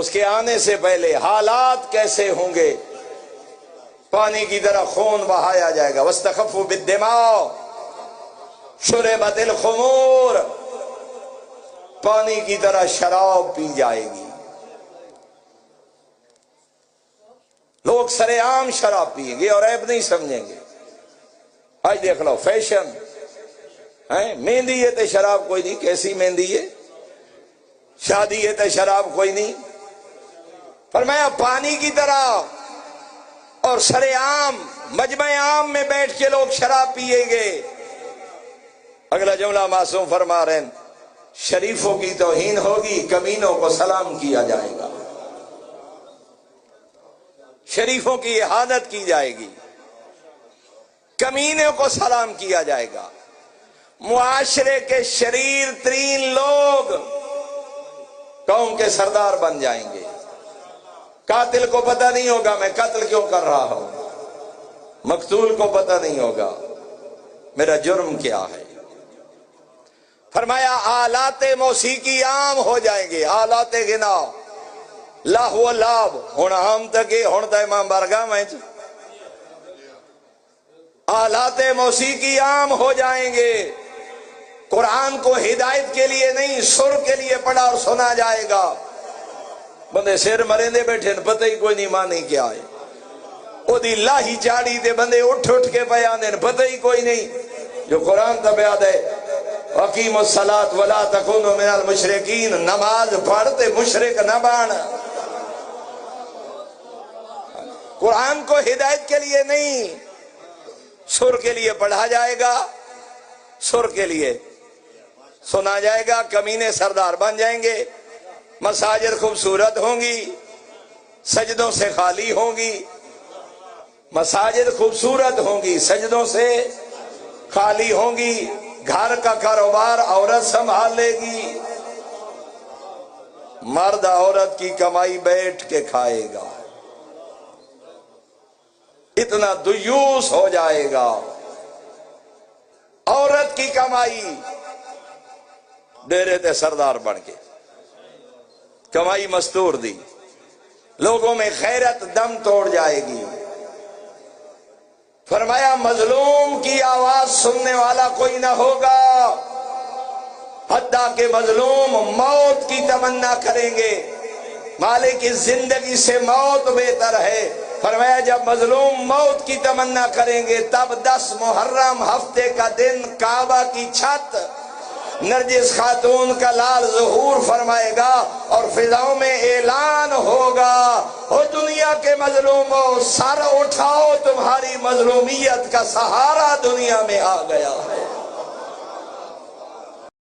اس کے آنے سے پہلے حالات کیسے ہوں گے؟ پانی کی طرح خون بہایا جائے گا، واستخفوا بالدماء شربت الخمور، پانی کی طرح شراب پی جائے گی، لوگ سرے عام شراب پیئیں گے اور عیب نہیں سمجھیں گے۔ آج دیکھ لو فیشن ہے، مہندی ہے تے شراب کوئی نہیں، کیسی مہندی ہے؟ شادی ہے تے شراب کوئی نہیں۔ فرمایا پانی کی طرح، اور سرے عام مجمع عام میں بیٹھ کے لوگ شراب پیئیں گے۔ اگلا جملہ معصوم فرما رہے ہیں شریفوں کی توہین ہوگی، کمینوں کو سلام کیا جائے گا، شریفوں کی احانت کی جائے گی، کمینوں کو سلام کیا جائے گا۔ معاشرے کے شریر ترین لوگ قوم کے سردار بن جائیں گے۔ قاتل کو پتہ نہیں ہوگا میں قتل کیوں کر رہا ہوں، مقتول کو پتہ نہیں ہوگا میرا جرم کیا ہے۔ فرمایا آلات موسیقی عام ہو جائیں گے، آلات غنا لاہو و لاب ہن عام تک ہن تا امام بارگاہ میں آلات موسیقی عام ہو جائیں گے۔ قرآن کو ہدایت کے لیے نہیں سر کے لیے پڑھا اور سنا جائے گا۔ بندے سر مرے دے بیٹھے پتہ ہی کوئی نہیں مانی کیا ہے، او دی لاہی چاڑی دے بندے اٹھ کے بیان دے پتہ ہی کوئی نہیں۔ جو قرآن تبیاد ہے وَقِيمُ الصَّلَاةَ وَلَا تَكُونُوا مِنَ الْمُشْرِكِينَ، نماز پڑھتے مشرک نہ بن۔ قرآن کو ہدایت کے لیے نہیں سر کے لیے پڑھا جائے گا، سر کے لیے سنا جائے گا، کمینے سردار بن جائیں گے۔ مساجد خوبصورت ہوں گی، سجدوں سے خالی ہوں گی، مساجد خوبصورت ہوں گی، سجدوں سے خالی ہوں گی، گھر کا کاروبار عورت سنبھال لے گی، مرد عورت کی کمائی بیٹھ کے کھائے گا، اتنا دیوس ہو جائے گا۔ عورت کی کمائی ڈیرے تے سردار بن کے کمائی مستور دی، لوگوں میں غیرت دم توڑ جائے گی۔ فرمایا مظلوم کی آواز سننے والا کوئی نہ ہوگا، حتیٰ کہ مظلوم موت کی تمنا کریں گے، مالک کی زندگی سے موت بہتر ہے۔ فرمایا جب مظلوم موت کی تمنا کریں گے تب 10 محرم ہفتے کا دن کعبہ کی چھت نرجس خاتون کا لال ظہور فرمائے گا اور فضاؤں میں اعلان ہوگا، او دنیا کے مظلوموں سر اٹھاؤ، تمہاری مظلومیت کا سہارا دنیا میں آ گیا ہے۔